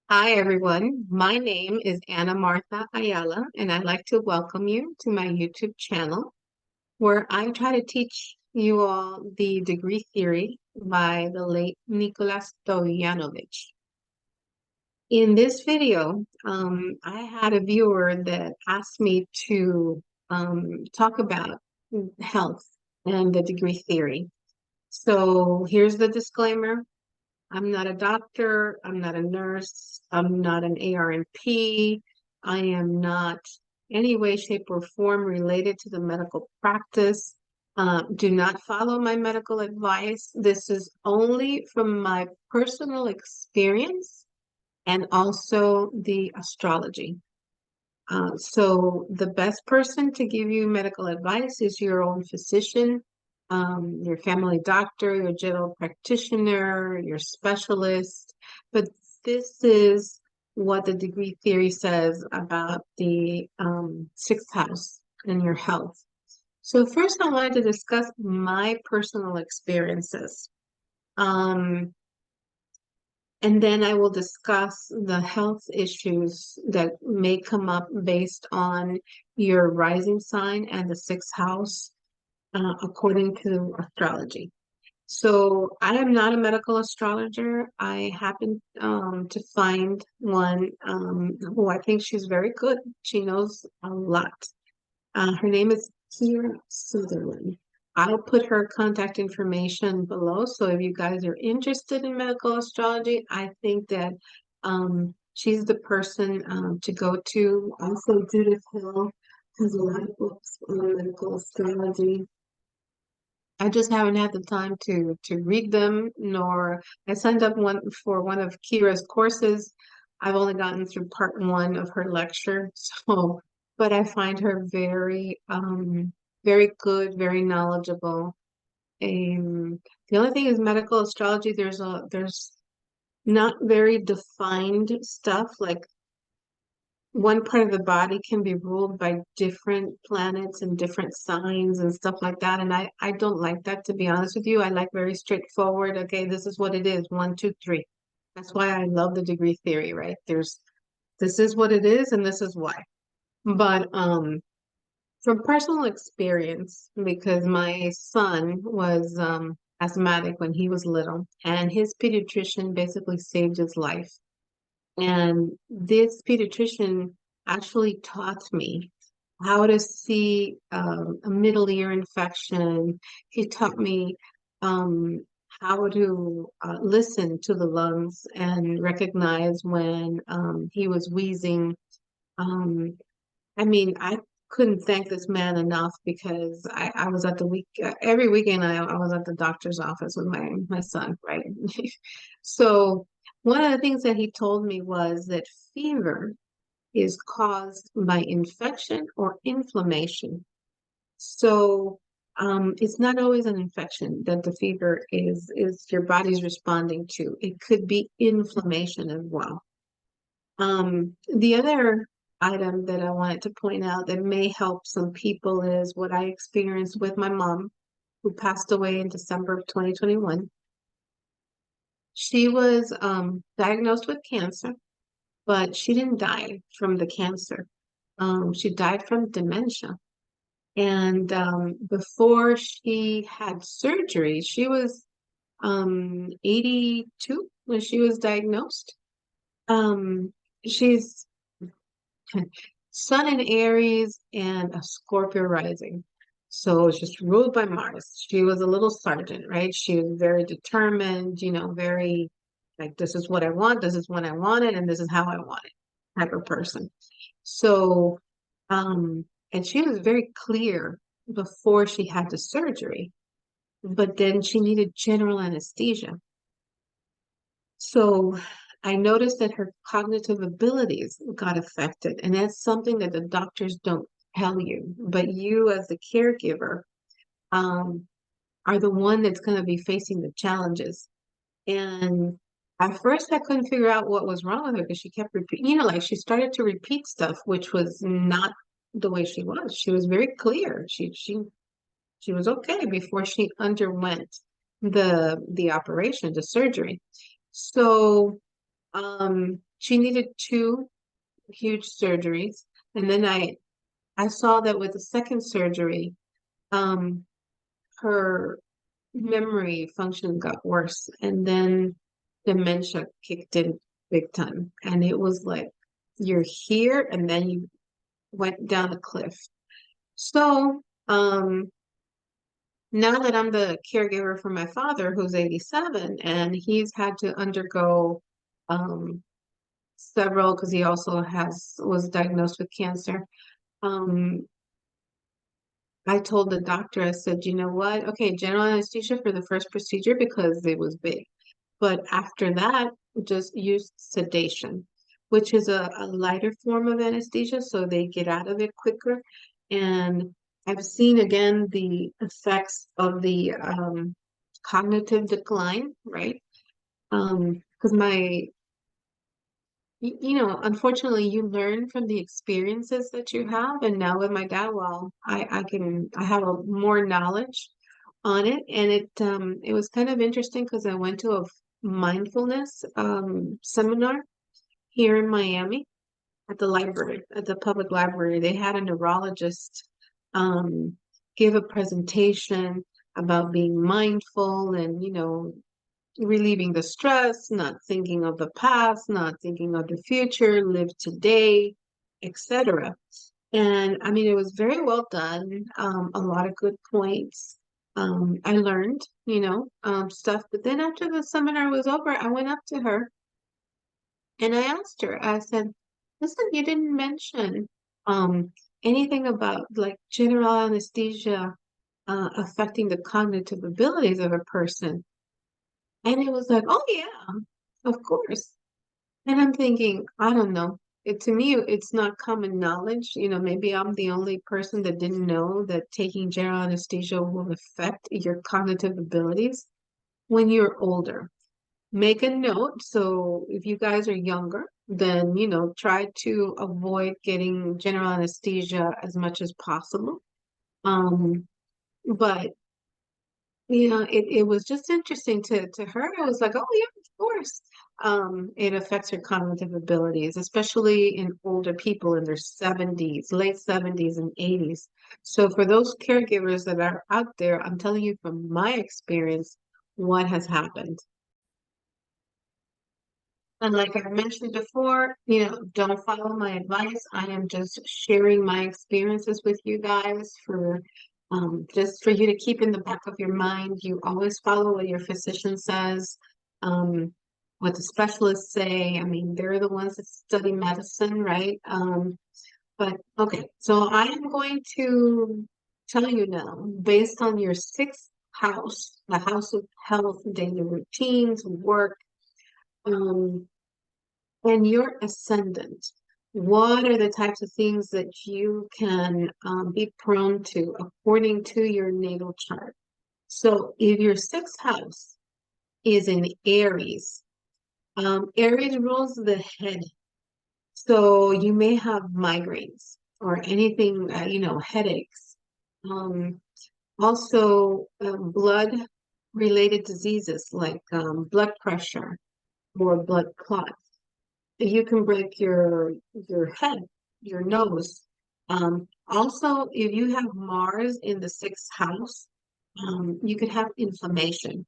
Hi, everyone. My name is Ana Martha Ayala, and I'd like to welcome you to my YouTube channel where I try to teach you all the degree theory by the late Nicholas Stoyanovich. In this video, I had a viewer that asked me to talk about health and the degree theory. So here's the disclaimer. I'm not a doctor. I'm not a nurse. I'm not an ARNP. I am not any way, shape, or form related to the medical practice. Do not follow my medical advice. This is only from my personal experience and also the astrology. So the best person to give you medical advice is your own physician, your family doctor, your general practitioner, your specialist. But this is what the degree theory says about the sixth house and your health. So first, I wanted to discuss my personal experiences. Um, and then I will discuss the health issues that may come up based on your rising sign and the sixth house, according to astrology. So I am not a medical astrologer. I happen to find one who I think she's very good. She knows a lot. Her name is Kira Sutherland. I'll put her contact information below. So if you guys are interested in medical astrology, I think that she's the person to go to. Also, Judith Hill has a lot of books on medical astrology. I just haven't had the time to read them, nor I signed up for one of Kira's courses. I've only gotten through part one of her lecture, so but I find her very good, very knowledgeable. The only thing is medical astrology, there's not very defined stuff like one part of the body can be ruled by different planets and different signs and stuff like that. And I don't like that, to be honest with you. I like very straightforward. Okay, this is what it is. One, two, three. That's why I love the degree theory, right? This is what it is and this is why. But from personal experience, because my son was asthmatic when he was little, and his pediatrician basically saved his life. And this pediatrician actually taught me how to see a middle ear infection. He taught me how to listen to the lungs and recognize when he was wheezing. Um, I mean, I couldn't thank this man enough because I was at the every weekend I was at the doctor's office with my son, right? So one of the things that he told me was that fever is caused by infection or inflammation. So it's not always an infection that the fever is your body's responding to. It could be inflammation as well. The other item that I wanted to point out that may help some people is what I experienced with my mom, who passed away in December of 2021. She was diagnosed with cancer, but she didn't die from the cancer. She died from dementia. And before she had surgery, she was 82 when she was diagnosed. Um, she's Sun in Aries and a Scorpio rising. So it's just ruled by Mars. She was a little sergeant, right? She was very determined, very like, this is what I want, this is when I want it, and this is how I want it type of person. So, and she was very clear before she had the surgery, but then she needed general anesthesia. So I noticed that her cognitive abilities got affected, and that's something that the doctors don't tell you. But you, as the caregiver, um, are the one that's going to be facing the challenges. And at first, I couldn't figure out what was wrong with her because she kept repeating, like she started to repeat stuff, which was not the way she was. She was very clear. She was okay before she underwent the operation, the surgery. So she needed two huge surgeries. And then I saw that with the second surgery, um, her memory function got worse, and then dementia kicked in big time. And it was like you're here and then you went down a cliff. So, now that I'm the caregiver for my father, who's 87, and he's had to undergo um, several, because he also was diagnosed with cancer. Um, I told the doctor, I said, you know what? Okay, general anesthesia for the first procedure because it was big. But after that, just use sedation, which is a lighter form of anesthesia, so they get out of it quicker. And I've seen again the effects of the cognitive decline, right? Because unfortunately, you learn from the experiences that you have. And now with my dad, well, I have a more knowledge on it. And it was kind of interesting because I went to a mindfulness seminar here in Miami at the library, at the public library. They had a neurologist um, give a presentation about being mindful and, relieving the stress, not thinking of the past, not thinking of the future, live today, etc. And I mean, it was very well done. A lot of good points. I learned, stuff. But then after the seminar was over, I went up to her and I asked her, I said, listen, you didn't mention um, anything about like general anesthesia affecting the cognitive abilities of a person. And it was like, oh yeah, of course. And I'm thinking, I don't know. To me, it's not common knowledge. Maybe I'm the only person that didn't know that taking general anesthesia will affect your cognitive abilities when you're older. Make a note. So if you guys are younger, then, try to avoid getting general anesthesia as much as possible. But it was just interesting to her. It was like, oh yeah, of course. It affects your cognitive abilities, especially in older people in their 70s, late 70s and 80s. So for those caregivers that are out there, I'm telling you from my experience what has happened. And like I mentioned before, don't follow my advice. I am just sharing my experiences with you guys for just for you to keep in the back of your mind. You always follow what your physician says, what the specialists say. I mean, they're the ones that study medicine, right? But okay, so I am going to tell you now, based on your sixth house, the house of health, daily routines, work. Um, and your ascendant, what are the types of things that you can be prone to according to your natal chart? So if your sixth house is in Aries, Aries rules the head. So you may have migraines or anything, headaches. Um, Also, blood related diseases like blood pressure or blood clots. You can break your head, your nose. Also, if you have Mars in the sixth house, you could have inflammation.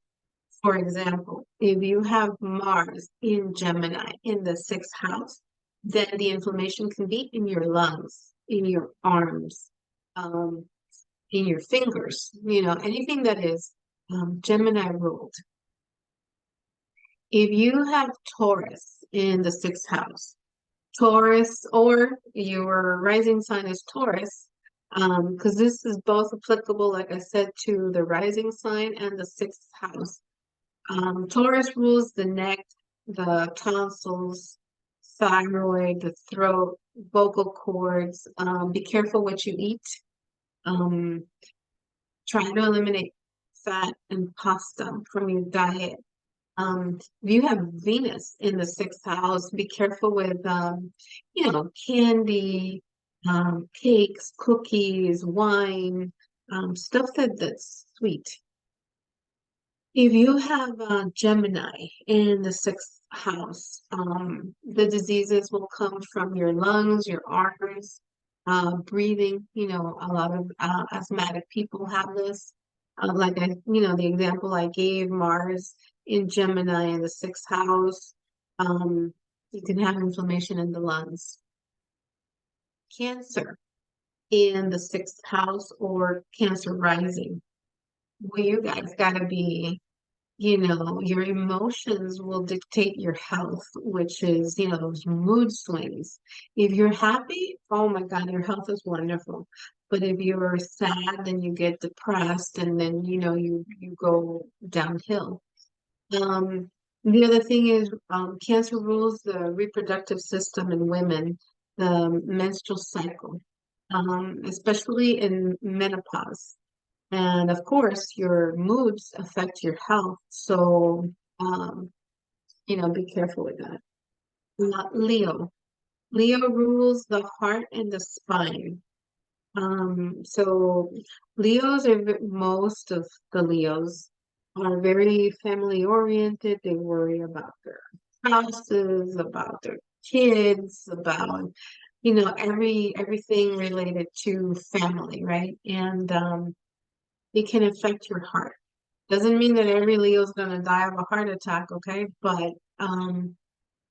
For example, if you have Mars in Gemini in the sixth house, then the inflammation can be in your lungs, in your arms, um, in your fingers, anything that is Gemini ruled. If you have Taurus in the sixth house, Taurus, or your rising sign is Taurus, because this is both applicable, like I said, to the rising sign and the sixth house. Taurus rules the neck, the tonsils, thyroid, the throat, vocal cords. Be careful what you eat. Um, Try to eliminate fat and pasta from your diet. If you have Venus in the sixth house, be careful with, candy, cakes, cookies, wine, stuff that's sweet. If you have Gemini in the sixth house, the diseases will come from your lungs, your arteries, breathing. You know, a lot of asthmatic people have this. The example I gave, Mars in Gemini in the sixth house, um, you can have inflammation in the lungs. Cancer in the sixth house or Cancer rising, well, you guys gotta be, your emotions will dictate your health, which is, those mood swings. If you're happy, oh my God, your health is wonderful. But if you're sad, then you get depressed and then, you go downhill. Um, the other thing is, cancer rules the reproductive system in women, the menstrual cycle, especially in menopause. And of course, your moods affect your health. So, um, be careful with that. Leo. Leo rules the heart and the spine. So Leos are most of the Leos are very family oriented. They worry about their spouses, about their kids, about, everything related to family, right? And it can affect your heart. Doesn't mean that every Leo is going to die of a heart attack, okay? But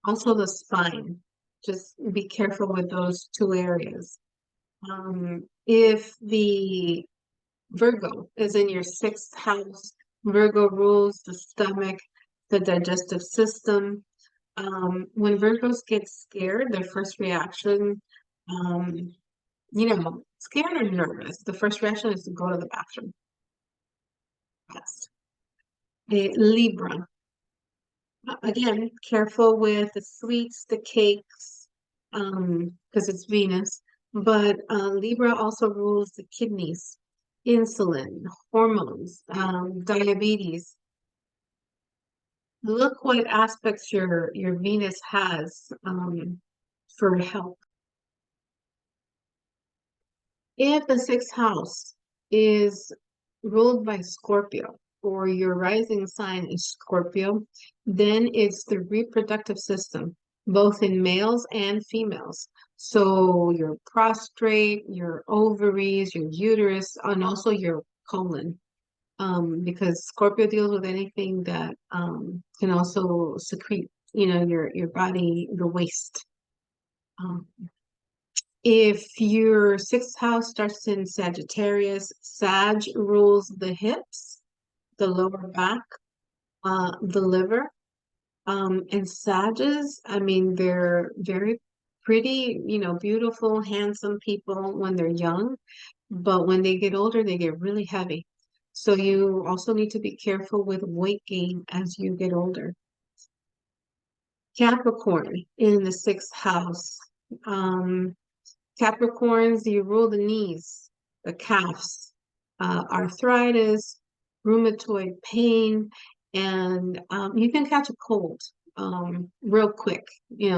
also the spine. Just be careful with those two areas. If the Virgo is in your sixth house, Virgo rules the stomach, the digestive system. When Virgos get scared, their first reaction, um, scared or nervous, the first reaction is to go to the bathroom. Yes. Libra. Again, careful with the sweets, the cakes, because it's Venus. But Libra also rules the kidneys, insulin, hormones, diabetes. Look what aspects your Venus has for health. If the sixth house is ruled by Scorpio or your rising sign is Scorpio, then it's the reproductive system, both in males and females. So your prostate, your ovaries, your uterus, and also your colon. Because Scorpio deals with anything that can also secrete, your body, the waste. Um, if your sixth house starts in Sagittarius, Sag rules the hips, the lower back, the liver. And Sages, I mean, they're very pretty, beautiful, handsome people when they're young, but when they get older, they get really heavy. So you also need to be careful with weight gain as you get older. Capricorn in the sixth house. Um, Capricorns, you rule the knees, the calves, arthritis, rheumatoid pain, and you can catch a cold real quick,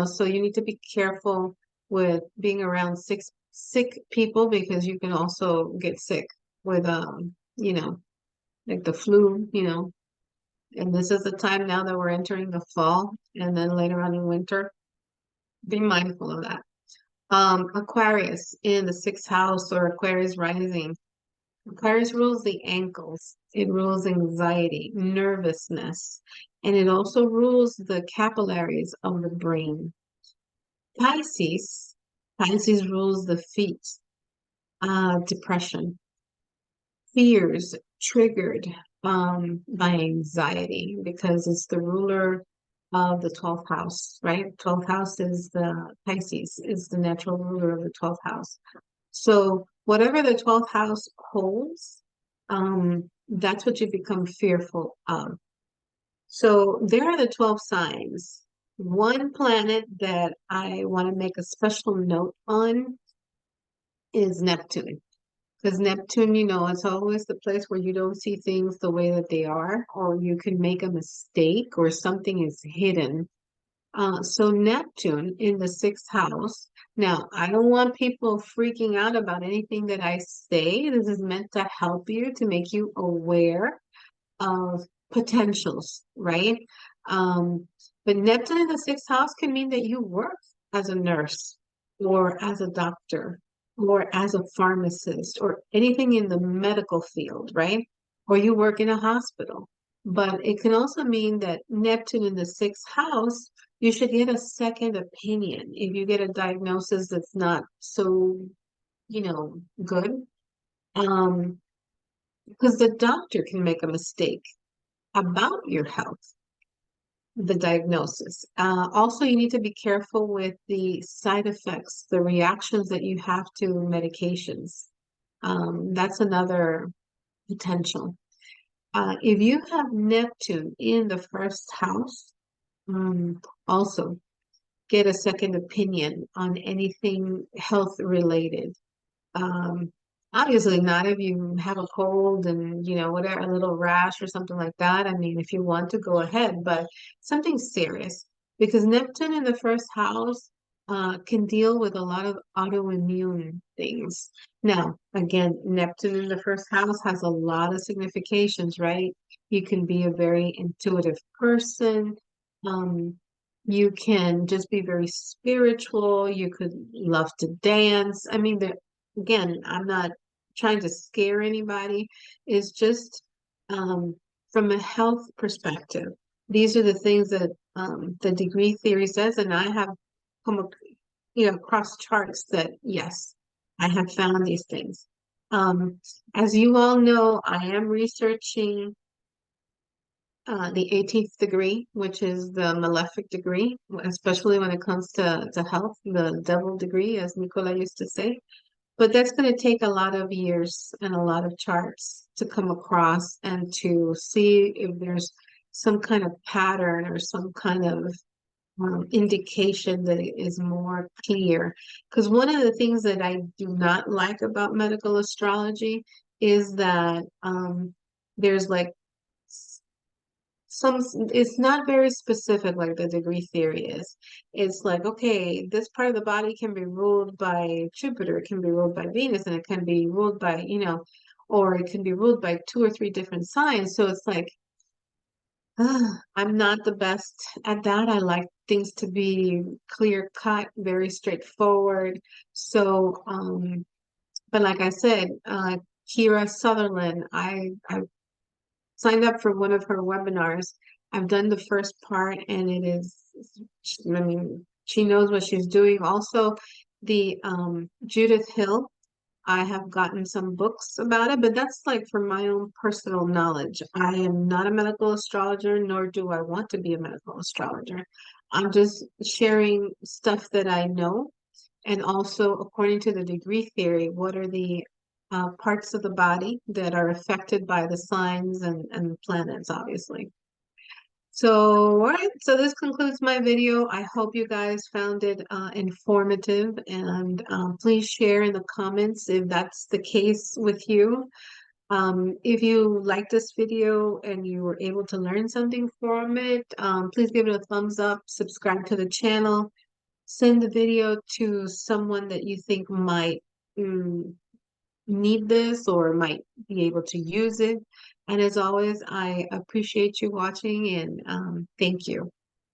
so you need to be careful with being around sick people because you can also get sick with, like the flu, and this is the time now that we're entering the fall and then later on in winter. Be mindful of that. Aquarius in the sixth house or Aquarius rising. Aquarius rules the ankles. It rules anxiety, nervousness, and it also rules the capillaries of the brain. Pisces, Pisces rules the feet, depression, fears triggered by anxiety because it's the ruler of the 12th house, right? 12th house is the Pisces, is the natural ruler of the 12th house. So whatever the 12th house holds, that's what you become fearful of. So there are the 12 signs. One planet that I want to make a special note on is Neptune. Because Neptune, it's always the place where you don't see things the way that they are, or you can make a mistake or something is hidden. So Neptune in the sixth house. Now, I don't want people freaking out about anything that I say. This is meant to help you, to make you aware of potentials, right? Um, but Neptune in the sixth house can mean that you work as a nurse or as a doctor or as a pharmacist or anything in the medical field, right? Or you work in a hospital. But it can also mean that Neptune in the sixth house, you should get a second opinion. If you get a diagnosis that's not so, good, um, because the doctor can make a mistake about your health, the diagnosis. Also, you need to be careful with the side effects, the reactions that you have to medications. That's another potential. If you have Neptune in the first house, also get a second opinion on anything health related. Um, Obviously not if you have a cold and, whatever, a little rash or something like that. I mean, if you want to go ahead, but something serious because Neptune in the first house can deal with a lot of autoimmune things. Now, again, Neptune in the first house has a lot of significations, right? You can be a very intuitive person. Um, you can just be very spiritual. You could love to dance. I mean, again, I'm not trying to scare anybody. It's just from a health perspective. These are the things that the degree theory says, and I have come, across charts that yes, I have found these things. As you all know, I am researching the 18th degree, which is the malefic degree, especially when it comes to health, the devil degree, as Nicola used to say. But that's going to take a lot of years and a lot of charts to come across and to see if there's some kind of pattern or some kind of indication that it is more clear. Because one of the things that I do not like about medical astrology is that there's like some, it's not very specific like the degree theory is. It's like, okay, this part of the body can be ruled by Jupiter, it can be ruled by Venus, and it can be ruled by, or it can be ruled by two or three different signs. So it's like, I'm not the best at that. I like things to be clear cut, very straightforward. So, but like I said, Kira Sutherland, I signed up for one of her webinars. I've done the first part and it is, I mean, she knows what she's doing. Also, the Judith Hill, I have gotten some books about it, but that's like for my own personal knowledge. I am not a medical astrologer, nor do I want to be a medical astrologer. I'm just sharing stuff that I know. And also, according to the degree theory, what are the parts of the body that are affected by the signs and the planets, obviously. So, all right, so this concludes my video. I hope you guys found it informative, and please share in the comments if that's the case with you. If you like this video and you were able to learn something from it, please give it a thumbs up, subscribe to the channel, send the video to someone that you think might need this or might be able to use it. And as always, I appreciate you watching and thank you.